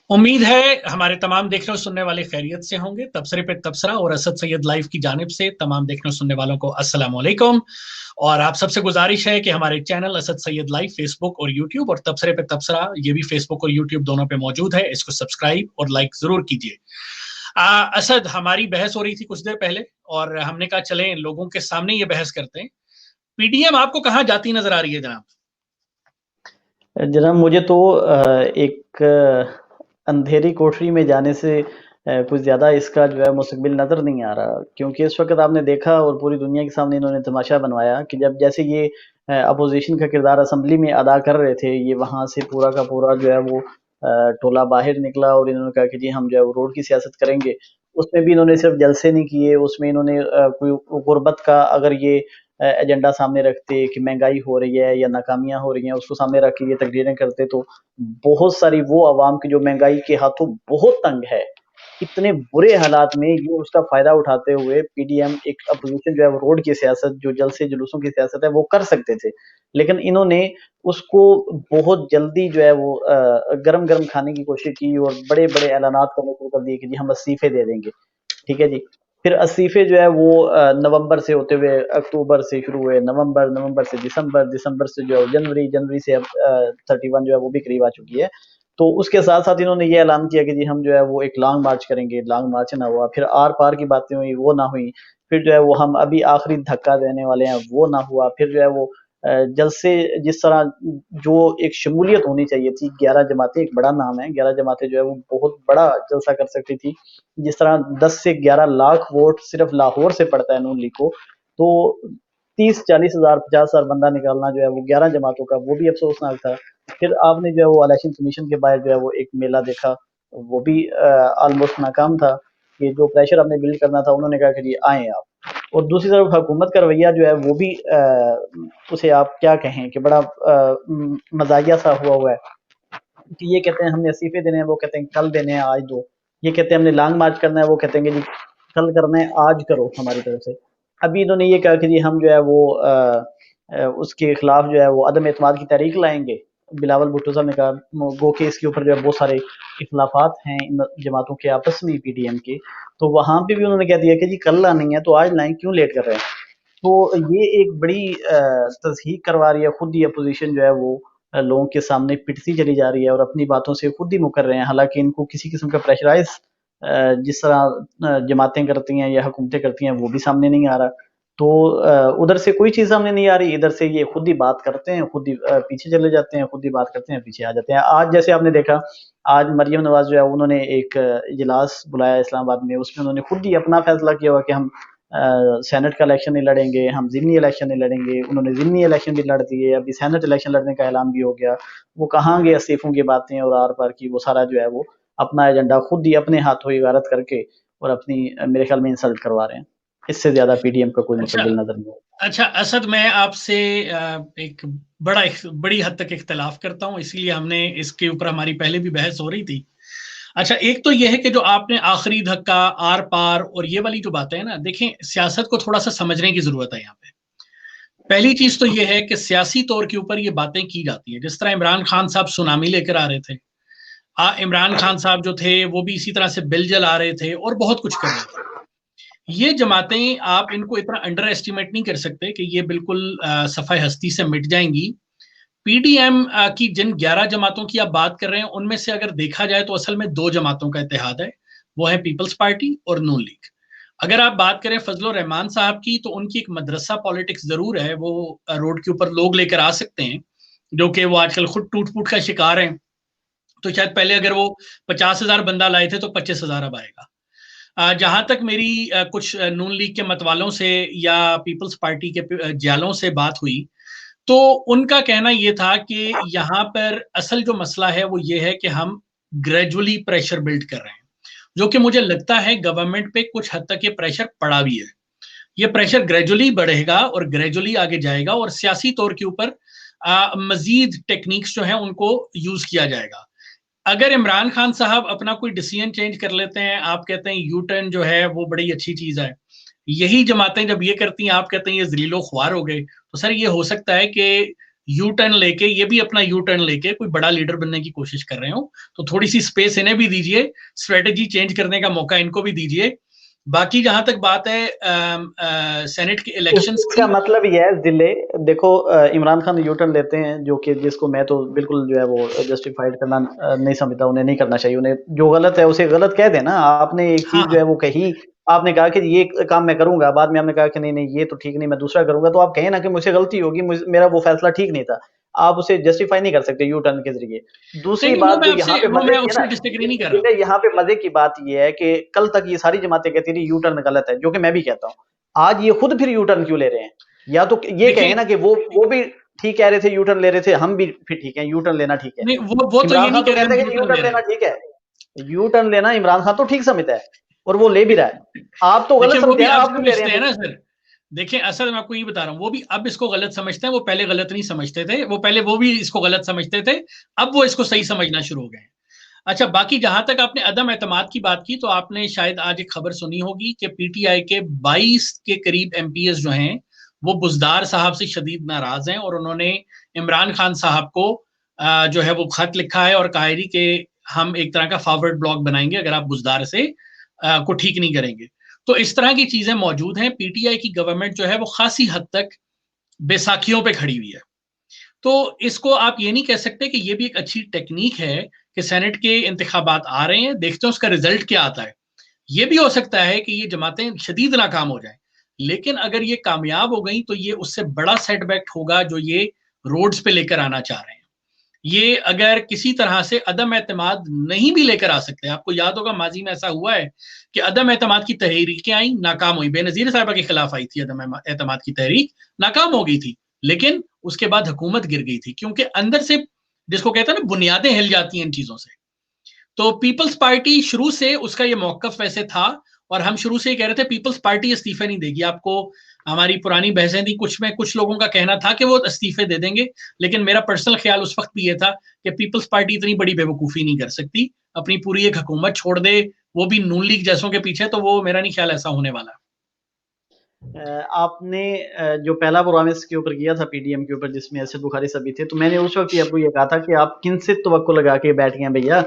उम्मीद है हमारे तमाम देखने और सुनने वाले खैरियत से होंगे। तबसरे पे तबसरा और असद सैयद लाइव की जानिब से तमाम देखने और सुनने वालों को अस्सलाम वालेकुम। और आप सबसे गुजारिश है कि हमारे channel Asad Syed live Facebook और यूट्यूब और तबसरे पे तबसरा ये भी फेसबुक और यूट्यूब दोनों पे मौजूद है। इसको सब्सक्राइब और लाइक जरूर कीजिए। असद, हमारी बहस हो रही थी कुछ देर पहले और हमने कहा चलें लोगों के सामने ये बहस करते हैं। पीडीएम आपको कहाँ जाती नजर आ रही है जनाब? जनाब मुझे तो एक अंधेरी कोठरी में जाने से कुछ ज़्यादा इसका जो है मुस्तकबिल नज़र नहीं आ रहा, क्योंकि इस वक़्त आपने देखा और पूरी दुनिया के सामने इन्होंने तमाशा बनवाया कि जब जैसे ये अपोज़िशन का किरदार असेंबली में अदा कर रहे थे, ये वहाँ से पूरा का पूरा जो है वो टोला बाहर निकला और इन्होंने कहा कि जी हम जो है वो रोड की सियासत करेंगे। उसमें भी इन्होंने सिर्फ़ जलसे नहीं किए, उसमें इन्होंने कोई गुर्बत का अगर ये एजेंडा सामने रखते कि महँगाई हो रही है या नाकामियाँ हो रही हैं, उसको सामने रख के ये तकरीरें करते, तो बहुत सारी वो अवाम की जो महँगाई के हाथों बहुत तंग है, इतने बुरे हालात में ये उसका फ़ायदा उठाते हुए पीडीएम एक अपोज़िशन जो है वो रोड की सियासत, जो जलसे जुलूसों की सियासत है वो कर सकते थे। लेकिन इन्होंने उसको बहुत जल्दी जो है वो गरम-गरम खाने की कोशिश की और बड़े-बड़े ऐलानात करने शुरू कर दिए कि जी हम इस्तीफ़े दे देंगे। ठीक है जी। फिर इस्तीफ़े जो है वो नवंबर से होते हुए अक्टूबर से शुरू हुए, नवंबर, नवंबर से दिसंबर, दिसंबर से जो है जनवरी, जनवरी से अब 31 जो है वो भी करीब आ चुकी है। तो उसके साथ-साथ इन्होंने ये ऐलान किया कि जी हम जो है वो एक लॉन्ग मार्च करेंगे, लॉन्ग मार्च ना हुआ, फिर आर-पार की बातें हुई, वो ना हुई। फिर जो है वो हम अभी आखिरी धक्का देने वाले हैं, वो ना हुआ। फिर जो है वो जल्द से जिस तरह जो एक शमूलियत होनी चाहिए थी, 11 जमातें एक बड़ा नाम है, 11 जमातें जो है वो बहुत बड़ा जलसा कर सकती थी। जिस तरह 10 से 11 लाख वोट सिर्फ लाहौर से पड़ता है नून लीग को, तो 30-40 हज़ार 50 हज़ार बंदा निकालना जो है वो 11 जमातों का, वो भी अफसोसनाक था। फिर आपने जो है वो इलेक्शन कमीशन के बाहर जो है वो एक मेला देखा, वो भी ऑलमोस्ट नाकाम था। कि जो प्रेशर आपने बिल्ड करना था, उन्होंने कहा कि जी आएँ आप। और दूसरी तरफ हुकूमत का रवैया जो है वो भी उसे आप क्या कहें कि बड़ा मज़ाहिया सा हुआ है। कि ये कहते हैं हमने इस्तीफे देने हैं, वो कहते हैं कल देने हैं, आज दो। ये कहते हैं हमने लॉन्ग मार्च करना है, वो कहते हैं कि जी कल करना है, आज करो हमारी तरफ से। अभी इन्होंने ये कहा कि जी हम जो है वो उसके खिलाफ जो है वो अदम एतमाद की तहरीक लाएंगे। बिलावल भुट्टो साहब ने कहा गो के इसके ऊपर जो है बहुत सारे इख्लाफात हैं इन जमातों के आपस में पीडीएम के, तो वहां पे भी उन्होंने कह दिया कि जी कल लानी है तो आज लाएं, क्यों लेट कर रहे हैं। तो ये एक बड़ी तस्हीक करवा रही है, खुद ही अपोजिशन जो है वो लोगों के सामने पिटती चली जा रही है और अपनी बातों से खुद ही मुकर रहे हैं, हालांकि इनको किसी किस्म का प्रेशराइज जिस तरह जमातें करती हैं या हुकूमतें करती हैं वो भी सामने नहीं आ रहा। तो उधर से कोई चीज़ सामने नहीं आ रही, इधर से ये खुद ही बात करते हैं, खुद ही पीछे चले जाते हैं, खुद ही बात करते हैं, पीछे आ जाते हैं। आज जैसे आपने देखा, आज मरियम नवाज जो है उन्होंने एक इजलास बुलाया इस्लामाबाद में, उसमें उन्होंने खुद ही अपना फैसला किया हुआ कि हम सेनेट का इलेक्शन नहीं लड़ेंगे, हम ज़िमनी इलेक्शन नहीं लड़ेंगे। उन्होंने ज़िमनी इलेक्शन भी लड़ दिए, अभी सेनेट इलेक्शन लड़ने का ऐलान भी हो गया। वो कहाँ गए इस्तीफों की बातें और आर-पार की, वो सारा जो है वो अपना एजेंडा खुद ही अपने हाथों ही गारत करके और अपनी मेरे ख्याल में इंसल्ट करवा रहे हैं। इससे ज़्यादा पीडीएम का कोई अच्छा मुस्तकबिल नज़र नहीं आता। अच्छा असद, मैं आपसे एक बड़ी हद तक इख्तलाफ करता हूं, इसीलिए हमने इसके ऊपर हमारी पहले भी बहस हो रही थी। अच्छा, एक तो यह है कि जो आपने आखिरी धक्का, आर पार और ये वाली जो बातें हैं ना, देखें सियासत को थोड़ा सा समझने की जरूरत है यहाँ पे। पहली चीज तो यह है कि सियासी तौर के ऊपर ये बातें की जाती हैं, जिस तरह इमरान खान साहब सुनामी लेकर आ रहे थे। इमरान खान साहब जो थे वो भी इसी तरह से बिल जला रहे थे और बहुत कुछ कर रहे थे। ये जमातें आप इनको इतना अंडर एस्टिमेट नहीं कर सकते कि ये बिल्कुल सफाई हस्ती से मिट जाएंगी। पीडीएम की जिन 11 जमातों की आप बात कर रहे हैं, उनमें से अगर देखा जाए तो असल में दो जमातों का इत्तेहाद है, वो है पीपल्स पार्टी और नून लीग। अगर आप बात करें फजल रहमान साहब की, तो उनकी एक मदरसा पॉलिटिक्स जरूर है, वो रोड के ऊपर लोग लेकर आ सकते हैं जो कि वो आजकल खुद टूट फूट का शिकार हैं। तो शायद पहले अगर वो 50,000 बंदा लाए थे तो 25,000 अब आएगा। जहां तक मेरी कुछ नून लीग के मतवालों से या पीपल्स पार्टी के जालों से बात हुई, तो उनका कहना यह था कि यहां पर असल जो मसला है वो ये है कि हम ग्रेजुअली प्रेशर बिल्ड कर रहे हैं, जो कि मुझे लगता है गवर्नमेंट पे कुछ हद तक ये प्रेशर पड़ा भी है। ये प्रेशर ग्रेजुअली बढ़ेगा और ग्रेजुअली आगे जाएगा और सियासी तौर के ऊपर मजीद टेक्निक्स जो है उनको यूज किया जाएगा। अगर इमरान खान साहब अपना कोई डिसीजन चेंज कर लेते हैं, आप कहते हैं यू टर्न जो है वो बड़ी अच्छी चीज है, यही जमातें जब ये करती हैं आप कहते हैं ये जलीलो ख्वार हो गए, तो सर ये हो सकता है कि यू टर्न लेके, ये भी अपना यू टर्न लेके कोई बड़ा लीडर बनने की कोशिश कर रहे हो, तो थोड़ी सी स्पेस इन्हें भी दीजिए, स्ट्रेटेजी चेंज करने का मौका इनको भी दीजिए। बाकी जहां तक बात है सेनेट के इलेक्शंस इसका की, मतलब ये है दिले, देखो इमरान खान यू टर्न लेते हैं, जो कि जिसको मैं तो बिल्कुल जो है वो जस्टिफाइड करना नहीं समझता, उन्हें नहीं करना चाहिए, उन्हें जो गलत है उसे गलत कह देना। आपने एक हाँ चीज जो हाँ, है वो कही, आपने कहा कि ये काम मैं करूंगा, बाद में आपने कहा कि नहीं नहीं ये तो ठीक नहीं, मैं दूसरा करूंगा, तो आप कहें ना कि मुझसे गलती होगी, मेरा वो फैसला ठीक नहीं था, आप उसे जस्टिफाई नहीं कर सकते यू टर्न के जरिए। दूसरी नहीं बात जो यहाँ पे वो मजे मैं की है ना, उससे डिसएग्री नहीं कर रहा। यहाँ पे मजे की बात ये है कि कल तक ये सारी जमातें कहती थी यू टर्न गलत है, जो कि मैं भी कहता हूँ, आज ये खुद फिर यू टर्न क्यों ले रहे हैं? या तो ये कहें देखिए, ना कि वो भी ठीक कह रहे थे, यू टर्न ले रहे थे, हम भी फिर ठीक है, यू टर्न लेना ठीक है। नहीं वो तो ये इमरान नहीं खान तो कह रहे कहते हम हैं यू कि यू टर्न ले टर्न रहे लेना हैं। ठीक है, यू टर्न लेना इमरान खान तो ठीक समझता है और वो ले भी रहा है, आप तो गलत देखिए वो समझते भी हैं ना, अब आप क्यों ले रहे समझते हैं हैं फिर? ना सर। देखिए असल मैं आपको ये बता रहा हूँ, वो भी अब इसको गलत समझते हैं, वो पहले गलत नहीं समझते थे, वो पहले वो भी इसको गलत समझते थे, अब वो इसको सही समझना शुरू हो गए हैं। अच्छा, बाकी जहां तक आपने अदम एतमाद की बात की, तो आपने शायद आज एक खबर सुनी होगी कि पीटीआई के 22 के करीब एमपीएस जो हैं, वो बुजदार साहब से शदीद नाराज हैं, और उन्होंने इमरान खान साहब को जो है वो खत लिखा है और कहा है कि हम एक तरह का फॉरवर्ड ब्लॉक बनाएंगे अगर आप बुजदार से को ठीक नहीं करेंगे। तो इस तरह की चीजें मौजूद हैं। पीटीआई की गवर्नमेंट जो है वो खासी हद तक बैसाखियों पे खड़ी हुई है। तो इसको आप ये नहीं कह सकते कि ये भी एक अच्छी टेक्निक है कि सेनेट के इंतखाबात आ रहे हैं, देखते हैं उसका रिजल्ट क्या आता है। ये भी हो सकता है कि ये जमातें शदीद नाकाम हो जाए, लेकिन अगर ये कामयाब हो गई तो ये उससे बड़ा सेटबैक होगा जो ये रोड्स पे लेकर आना चाह रहे हैं। ये अगर किसी तरह से अदम एतमाद नहीं भी लेकर आ सकते, आपको याद होगा माजी में ऐसा हुआ है कि अदम एतमाद की तहरीकें आई, नाकाम हुई, बेनजीर साहबा के खिलाफ आई थी अदम एतमाद की तहरीक, नाकाम हो गई थी, लेकिन उसके बाद हुकूमत गिर गई थी, क्योंकि अंदर से जिसको कहते हैं ना बुनियादें हिल जाती हैं इन चीजों से। तो पीपल्स पार्टी शुरू से उसका ये मौकफ वैसे था, और हम शुरू से ही कह रहे थे पीपल्स पार्टी इस्तीफे नहीं देगी। आपको हमारी पुरानी बहसें थी कुछ में, कुछ लोगों का कहना था कि वो इस्तीफे दे देंगे, लेकिन मेरा पर्सनल ख्याल उस वक्त भी ये था कि पीपल्स पार्टी इतनी बड़ी बेवकूफ़ी नहीं कर सकती, अपनी पूरी एक हुकूमत छोड़ दे, वो भी नून लीग जैसों के पीछे, तो वो मेरा नहीं ख्याल ऐसा होने वाला। आपने जो पहला प्रोग्राम इसके ऊपर किया था पीडीएम के ऊपर, जिसमें असद बुखारी सभी थे, तो मैंने उस वक्त ही आपको ये कहा था कि आप किन से तवक्को लगा के बैठ गए हैं भैया।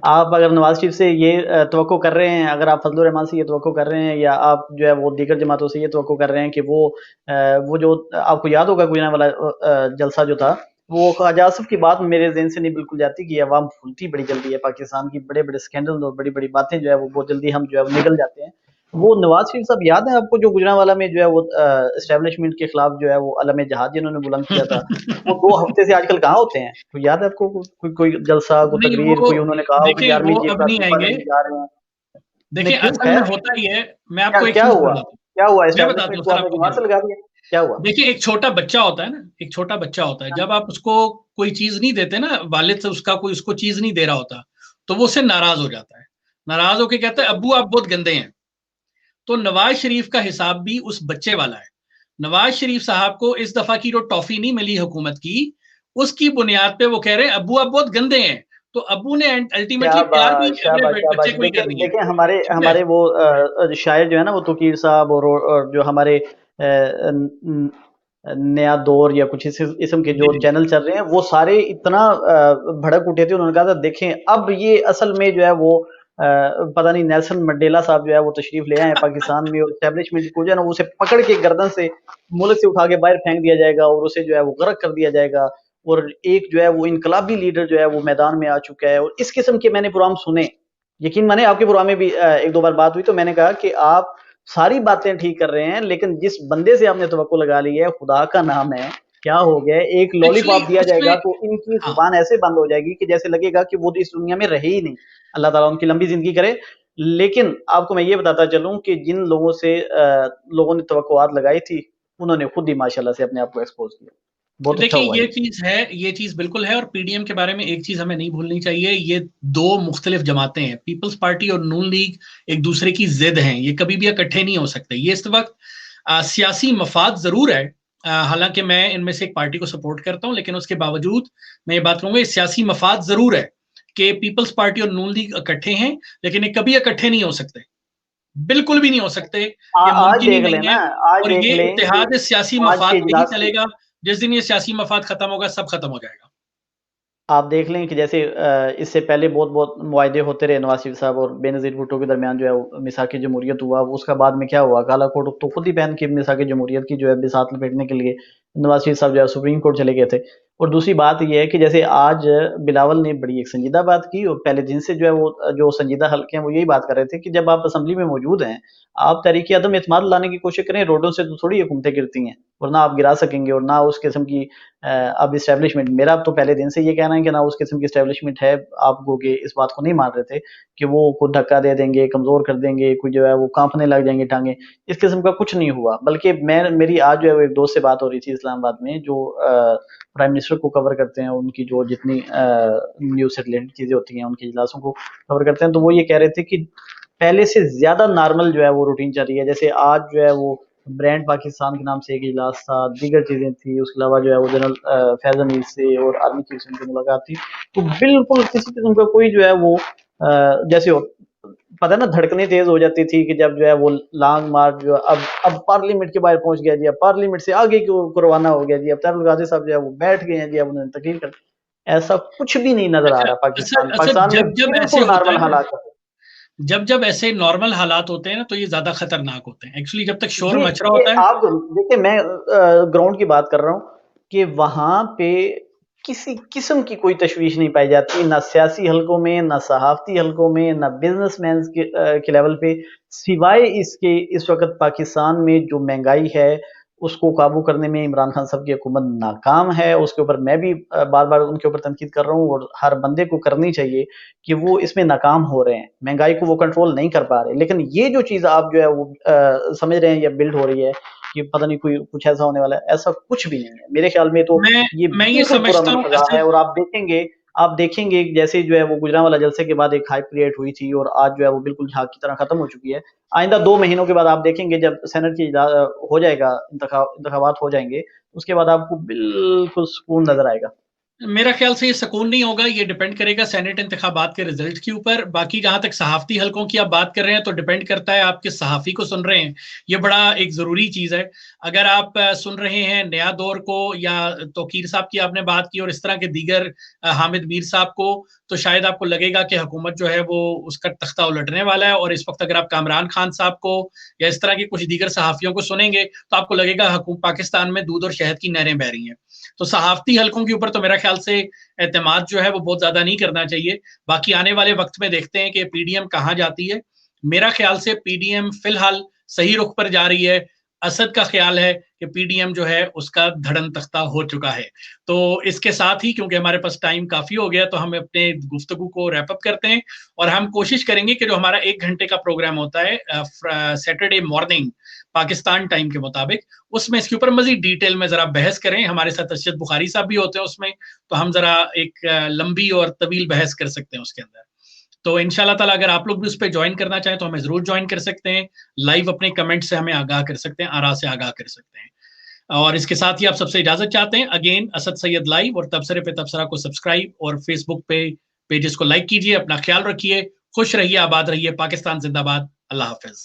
आप अगर नवाज शरीफ से ये तवक्को कर रहे हैं, अगर आप फजल रहमान से ये तवक्को कर रहे हैं, या आप जो है वो दीगर जमातों से ये तवक्को कर रहे हैं कि वो जो आपको याद होगा गुजरात वाला जलसा जो था, वो ख्वाजा आसिफ की बात मेरे ज़हन से नहीं बिल्कुल जाती कि अवाम भूलती बड़ी जल्दी है, पाकिस्तान की बड़े बड़े स्कैंडल और बड़ी बड़ी बातें जो है वो बहुत जल्दी हम जो है वो निकल जाते हैं। वो नवाज शरीफ साहब याद है आपको, जो गुजरांवाला में जो है वो एस्टेब्लिशमेंट के खिलाफ जो है वो अलम जहाद जिन्होंने बुलंद किया था, वो 2 हफ्ते से आजकल कहाँ होते हैं? तो याद है आपको कोई कोई जलसा, कोई नहीं तकरीर, वो, कोई उन्होंने कहा हो कि देखिए 11वीं वो चीफ अब नहीं कासिम आएंगे। पढ़ने जा रहे हैं? नहीं देखिए क्यों, असल में खैर होता ही है, मैं क्या आपको एक क्या चीज हुआ? बताता हूँ। क्या हुआ? मैं बताता एस्टेब्लिशमेंट हूँ को सर आपने आपको दीवार क्या से हुआ। लगा दिया? क्या हुआ? देखिए एक छोटा बच्चा होता है ना, एक छोटा बच्चा होता है, जब आप उसको कोई चीज नहीं देते ना, वालिद से उसका कोई उसको चीज नहीं दे रहा होता, तो वो उससे नाराज हो जाता है, नाराज होके कहता है अब्बू आप बहुत गंदे हैं। तो नवाज शरीफ का हिसाब भी उस बच्चे वाला है। नवाज शरीफ साहब को इस दफा की जो टॉफी नहीं मिली हुकूमत की, उसकी बुनियाद पे वो कह रहे हैं अब्बू आप बहुत गंदे हैं। तो अब्बू ने अल्टीमेटली प्यार भी शाबाश अपने शाबाश बच्चे शाबाश। को ही देखें करनी है। देखें, हमारे ठीक है। हमारे वो शायर जो है ना, वो तकीर साहब, और जो हमारे नया दौर या कुछ इस इसम के जी जो जी। चैनल चल रहे हैं, वो सारे इतना भड़क उठे थे, उन्होंने कहा था देखें अब ये असल में जो है वो पता नहीं नेल्सन मंडेला साहब जो है वो तशरीफ ले आए हैं पाकिस्तान में, और एस्टेब्लिशमेंट को जो है ना उसे पकड़ के गर्दन से मुल्क से उठा के बाहर फेंक दिया जाएगा, और उसे जो है वो गर्क कर दिया जाएगा, और एक जो है वो इनकलाबी लीडर जो है वो मैदान में आ चुका है। और इस किस्म के मैंने प्रोग्राम सुने, यकीन माने आपके प्रोग्राम में भी एक दो बार बात हुई, तो मैंने कहा कि आप सारी बातें ठीक कर रहे हैं, लेकिन जिस बंदे से आपने तवक्को लगा ली है, खुदा का नाम है, क्या हो गया है? एक एक्चुअली लॉलीपॉप दिया उसमें, जाएगा तो इनकी हाँ जुबान ऐसे बंद हो जाएगी कि जैसे लगेगा कि वो इस दुनिया में रहे ही नहीं। अल्लाह ताला उनकी लंबी जिंदगी करे। लेकिन आपको मैं ये बताता चलूं कि जिन लोगों से लोगों ने तवक्कुआत लगाई थी, उन्होंने खुद ही माशाल्लाह से अपने आप को एक्सपोज किया। बहुत अच्छा देखिए हुआ ये ये। चीज है, ये चीज बिल्कुल है। और पीडीएम के बारे में एक चीज हमें नहीं भूलनी चाहिए, ये दो मुख्तलिफ जमातें हैं, पीपल्स पार्टी और नून लीग एक दूसरे की जिद हैं, ये कभी भी इकट्ठे नहीं हो सकते। ये इस वक्त सियासी मफाद जरूर है, हालांकि मैं इनमें से एक पार्टी को सपोर्ट करता हूं, लेकिन उसके बावजूद मैं ये बात कहूंगा, सियासी मफाद जरूर है कि पीपल्स पार्टी और नून लीग इकट्ठे हैं, लेकिन ये कभी इकट्ठे नहीं हो सकते, बिल्कुल भी नहीं हो सकते, ये आज मुमकिन ही देख नहीं लेना, है। आज और देख ये लें कि इत्तेहाद सियासी आज के मफाद पे ही इजलास की, चलेगा, जिस दिन ये सियासी मफाद खत्म होगा, सब खत्म हो जाएगा। आप देख लें कि जैसे इससे पहले बहुत-बहुत मुआहदे होते रहे नवाज शरीफ साहब और बेनज़ीर भुट्टो के दरमियान जो है वो मिसाक-ए जमहूरियत हुआ, उसका बाद में क्या हुआ, काला कोट तो खुद ही पहन के मिसाक-ए जमहूरियत की जो है बिसात लपेटने के लिए नवाज शरीफ साहब जो है सुप्रीम कोर्ट चले गए थे। और दूसरी बात ये है कि जैसे आज बिलावल ने बड़ी एक संजीदा बात की और पहले दिन से जो है वो जो संजीदा हल्के हैं वो यही बात कर रहे थे कि जब आप असेंबली में मौजूद हैं, आप तहरीक अदम एतमाद लाने की कोशिश करें, रोडों से तो थोड़ी हुकूमतें गिरती हैं और ना आप गिरा सकेंगे और ना उस किस्म की अब एस्टेब्लिशमेंट मेरा तो पहले दिन से ये कहना है कि ना उस किस्म की एस्टेब्लिशमेंट है, आप गोगे इस बात को नहीं मान रहे थे कि वो खुद धक्का दे देंगे, कमज़ोर कर देंगे, कोई जो है वो काँपने लग जाएँगे टाँगें, इस किस्म का कुछ नहीं हुआ। बल्कि मेरी आज जो है वो एक दोस्त से बात हो रही थी इस्लामाबाद में जो प्राइम मिनिस्टर को कवर करते हैं, उनकी जो जितनी न्यूज़ से रिलेटेड चीज़ें होती हैं, उनके इजलासों को कवर करते हैं, तो वो ये कह रहे थे कि पहले से ज़्यादा नॉर्मल जो है वो रूटीन चल रही है। जैसे आज जो है वो ब्रांड पाकिस्तान के नाम से एक इजलास था, दीगर चीज़ें थी, उसके अलावा जो है वो जनरल फैज़ अमीर से और आर्मी चीफ से उनकी मुलाकात थी। तो बिल्कुल किसी किस्म का कोई जो है वो जैसे पता है ना धड़कनें तेज़ हो जाती थी कि जब जो है वो लॉन्ग मार्च जो अब पार्लियामेंट के बाहर पहुँच गया जी, अब पार्लियामेंट से आगे को रवाना हो गया जी, अब तरुण गाज़ी साहब जो है वो बैठ गए हैं जी, अब उन्होंने तकरीर कर ऐसा कुछ भी नहीं नज़र आ अच्छा, रहा असद पाकिस्तान में। असद पाकिस्तान में जब ऐसे बिल्कुल होता नॉर्मल है ना, हालात हैं। जब ऐसे नॉर्मल हालात होते हैं ना, तो ये ज़्यादा खतरनाक होते हैं। एक्चुअली जब तक शोर मच रहा ये होता है। आप देखिए मैं ग्राउंड की बात कर रहा हूँ कि वहाँ पे किसी किस्म की कोई तशवीश नहीं पाई जाती, ना सियासी हलकों में, ना सहाफ़ती हलकों में, ना बिज़नेसमैन के लेवल पे, सिवाय इसके इस वक़्त पाकिस्तान में जो महँगाई है, उसको काबू करने में इमरान खान साहब की हुकूमत नाकाम है। उसके ऊपर मैं भी बार-बार उनके ऊपर तनकीद कर रहा हूँ और हर बंदे को करनी चाहिए कि वो इसमें नाकाम हो रहे हैं। महँगाई को वो कंट्रोल नहीं कर पा रहे। लेकिन ये जो चीज़ आप जो है वो समझ रहे हैं या बिल्ड हो रही है कि पता नहीं कोई कुछ ऐसा होने वाला है, ऐसा कुछ भी नहीं है। मेरे ख़्याल में तो मैं ये मैं ये बिल्कुल समझता पुरअमन हूँ फ़ज़ा है असद। और आप देखेंगे जैसे जो है वो गुजरांवाला जलसे के बाद एक हाइप क्रिएट हुई थी और आज जो है वो बिल्कुल झाग की तरह ख़त्म हो चुकी है। आइंदा 2 महीनों के बाद आप देखेंगे जब सेनेट की हो जाएगा इंतखाबात हो जाएँगे, उसके बाद आपको बिल्कुल सुकून नज़र आएगा। मेरा ख्याल से ये सुकून नहीं होगा, ये डिपेंड करेगा सेनेट इंतखाबात के रिजल्ट के ऊपर। बाकी जहां तक सहाफ़ती हलकों की आप बात कर रहे हैं, तो डिपेंड करता है आप किस सहाफ़ी को सुन रहे हैं। ये बड़ा एक ज़रूरी चीज़ है। अगर आप सुन रहे हैं नया दौर को या तौकीर साहब की आपने बात की और इस तरह के दीगर हामिद मीर साहब को, तो शायद आपको लगेगा कि हुकूमत जो है वो उसका तख्ता उलटने वाला है। और इस वक्त अगर आप कामरान खान साहब को या इस तरह के कुछ दीगर सहाफ़ियों को सुनेंगे, तो आपको लगेगा पाकिस्तान में दूध और शहद की नहरें बह रही हैं। तो सहाफ़ती हलकों के ऊपर तो मेरा ख्याल से एतमाद जो है वो बहुत ज़्यादा नहीं करना चाहिए। बाकी आने वाले वक्त में देखते हैं कि पीडीएम कहाँ जाती है। मेरा ख्याल से पीडीएम फिलहाल सही रुख पर जा रही है। असद का ख्याल है कि पीडीएम जो है उसका धड़न तख्ता हो चुका है। तो इसके साथ ही, क्योंकि हमारे पास टाइम काफ़ी हो गया, तो हम अपने गुफ्तगू को रैप अप करते हैं और हम कोशिश करेंगे कि जो हमारा 1 घंटे का प्रोग्राम होता है सैटरडे मॉर्निंग पाकिस्तान टाइम के मुताबिक, उसमें इसके ऊपर मज़ीद डिटेल में ज़रा बहस करें। हमारे साथ अरशद बुखारी साहब भी होते हैं उसमें, तो हम ज़रा एक लंबी और तवील बहस कर सकते हैं उसके अंदर। तो इंशाल्लाह ताला अगर आप लोग भी उस पे जॉइन करना चाहें, तो हमें ज़रूर जॉइन कर सकते हैं। लाइव अपने कमेंट से हमें आगाह कर सकते हैं, आरा से आगाह कर सकते हैं। और इसके साथ ही आप सबसे इजाज़त चाहते हैं। अगेन असद सैयद लाइव और तबसरे पे तबसरा को सब्सक्राइब और फेसबुक पे पेजेस को लाइक कीजिए। अपना ख्याल रखिए, खुश रहिए, आबाद रहिए। पाकिस्तान जिंदाबाद। अल्लाह हाफ़िज़।